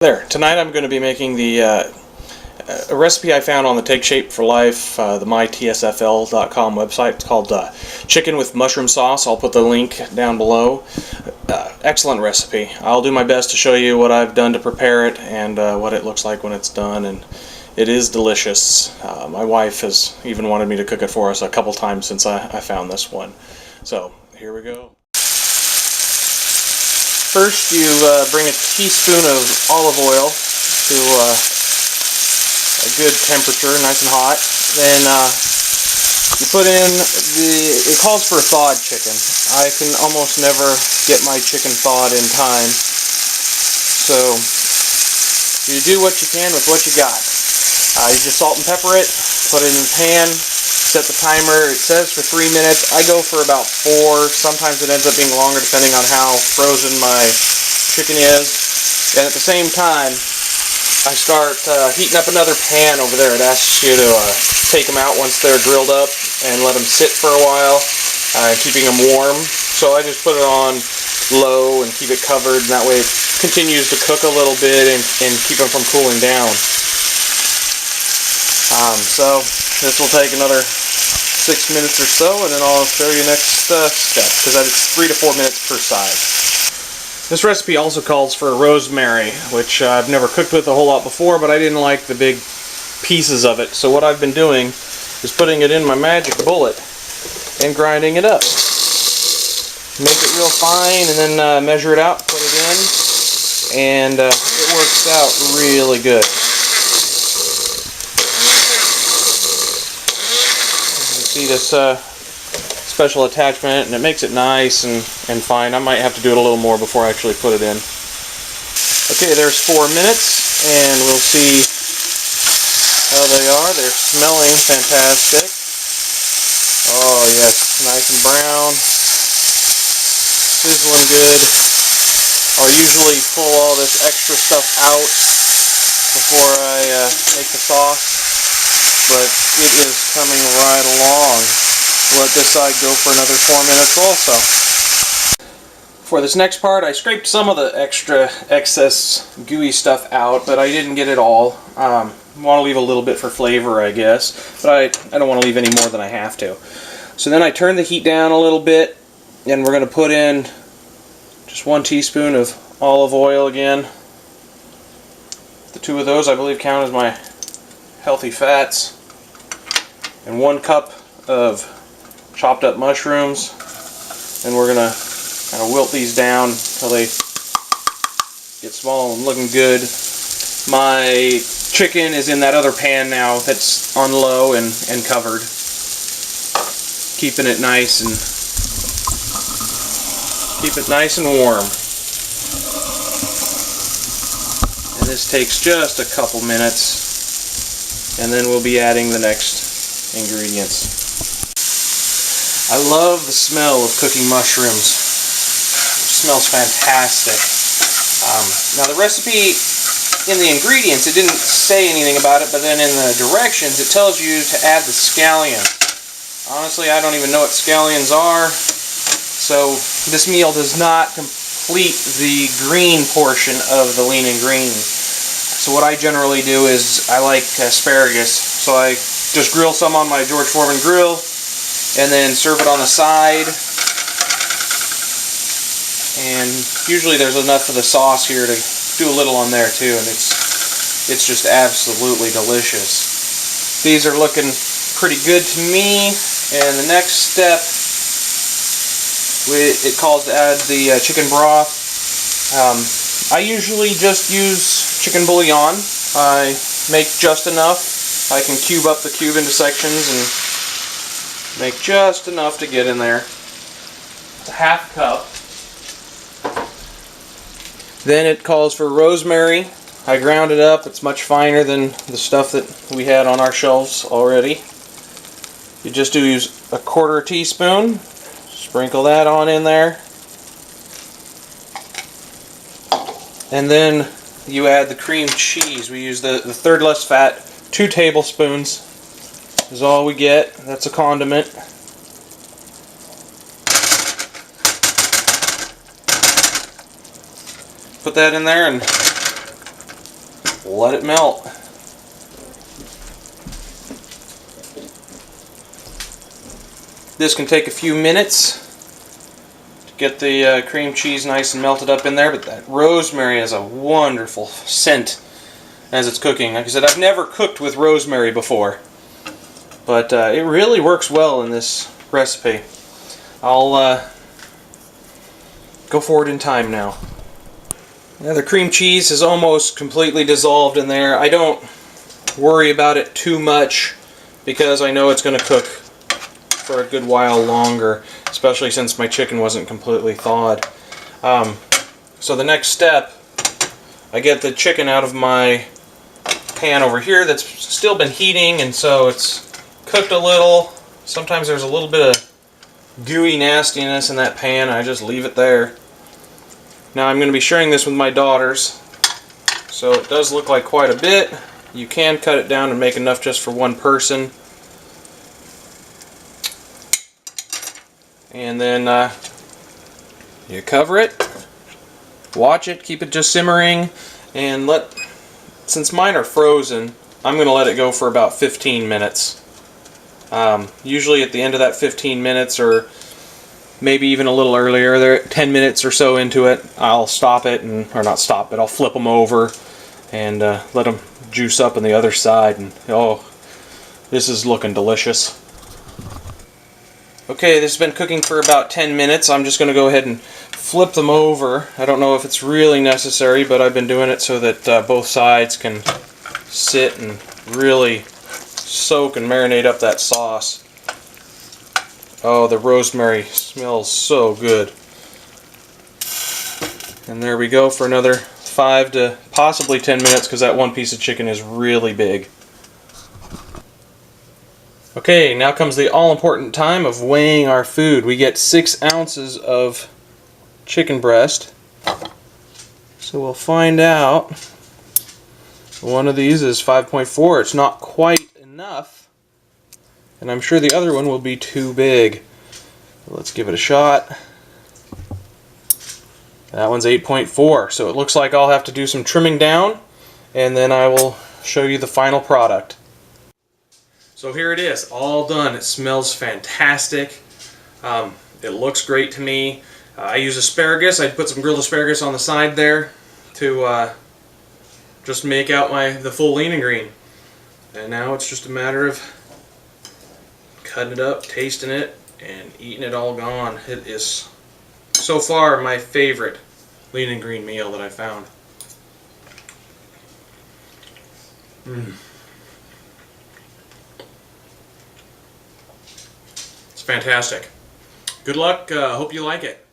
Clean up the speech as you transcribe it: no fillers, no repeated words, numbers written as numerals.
There. Tonight I'm going to be making a recipe I found on the Take Shape for Life, the mytsfl.com website. It's called chicken with mushroom sauce. I'll put the link down below. Excellent recipe. I'll do my best to show you what I've done to prepare it and what it looks like when it's done, and it is delicious. My wife has even wanted me to cook it for us a couple times since I found this one. So here we go. First, you bring a teaspoon of olive oil to a good temperature, nice and hot. Then you put in it calls for thawed chicken. I can almost never get my chicken thawed in time. So you do what you can with what you got. You just salt and pepper it, put it in the pan, set the timer. It says for 3 minutes. I go for about 4. Sometimes it ends up being longer depending on how frozen my chicken is. And at the same time, I start heating up another pan over there. It asks you to take them out once they're grilled up and let them sit for a while, keeping them warm. So I just put it on low and keep it covered, and that way it continues to cook a little bit and keep them from cooling down. So this will take another 6 minutes or so, and then I'll show you next step, because it's 3 to 4 minutes per side. This recipe also calls for rosemary, which I've never cooked with a whole lot before, but I didn't like the big pieces of it. So what I've been doing is putting it in my magic bullet and grinding it up. Make it real fine, and then measure it out, put it in, and it works out really good. See this special attachment, and it makes it nice and fine. I might have to do it a little more before I actually put it in. Okay, there's 4 minutes, and we'll see how they are. They're smelling fantastic. Oh yes, nice and brown, sizzling good. I'll usually pull all this extra stuff out before I make the sauce, but it is coming right along. Let this side go for another 4 minutes also. For this next part, I scraped some of the excess gooey stuff out, but I didn't get it all. I want to leave a little bit for flavor, I guess, but I don't want to leave any more than I have to. So then I turn the heat down a little bit, and we're going to put in just 1 teaspoon of olive oil again. The 2 of those, I believe, count as my healthy fats. And 1 cup of chopped up mushrooms, and we're gonna kind of wilt these down until they get small and looking good. My chicken is in that other pan now that's on low and covered, keeping it nice and warm. And this takes just a couple minutes, and then we'll be adding the next ingredients. I love the smell of cooking mushrooms. It smells fantastic. Now the recipe, in the ingredients, it didn't say anything about it, but then in the directions it tells you to add the scallion. Honestly, I don't even know what scallions are, so this meal does not complete the green portion of the lean and green. So what I generally do is I like asparagus, so I just grill some on my George Foreman grill, and then serve it on the side. And usually there's enough of the sauce here to do a little on there too, and it's just absolutely delicious. These are looking pretty good to me. And the next step, it calls to add the chicken broth. I usually just use chicken bouillon. I make just enough. I can cube up the cube into sections and make just enough to get in there. It's a ½ cup. Then it calls for rosemary. I ground it up. It's much finer than the stuff that we had on our shelves already. You just do use a 1/4 teaspoon. Sprinkle that on in there. And then you add the cream cheese. We use the third less fat, 2 tablespoons is all we get. That's a condiment. Put that in there and let it melt. This can take a few minutes to get the cream cheese nice and melted up in there, but that rosemary has a wonderful scent as it's cooking. Like I said, I've never cooked with rosemary before, but it really works well in this recipe. I'll go forward in time now. Now the cream cheese is almost completely dissolved in there. I don't worry about it too much because I know it's going to cook for a good while longer, especially since my chicken wasn't completely thawed. So the next step, I get the chicken out of my pan over here that's still been heating, and so it's cooked a little. Sometimes there's a little bit of gooey nastiness in that pan. I just leave it there. Now I'm going to be sharing this with my daughters, so it does look like quite a bit. You can cut it down and make enough just for one person. And then you cover it, watch it, keep it just simmering, and since mine are frozen, I'm going to let it go for about 15 minutes. Usually at the end of that 15 minutes, or maybe even a little earlier, they're 10 minutes or so into it, I'll stop it, or not stop it, I'll flip them over and let them juice up on the other side, and oh, this is looking delicious. Okay, this has been cooking for about 10 minutes. I'm just going to go ahead and flip them over. I don't know if it's really necessary, but I've been doing it so that both sides can sit and really soak and marinate up that sauce. Oh, the rosemary smells so good. And there we go for another 5 to possibly 10 minutes because that one piece of chicken is really big. Okay, now comes the all-important time of weighing our food. We get 6 ounces of chicken breast. So we'll find out. One of these is 5.4. It's not quite enough. And I'm sure the other one will be too big. Let's give it a shot. That one's 8.4. So it looks like I'll have to do some trimming down, and then I will show you the final product. So here it is, all done. It smells fantastic. It looks great to me. I use asparagus. I put some grilled asparagus on the side there to just make out the full lean and green. And now it's just a matter of cutting it up, tasting it, and eating it all gone. It is so far my favorite lean and green meal that I found. It's fantastic. Good luck. Hope you like it.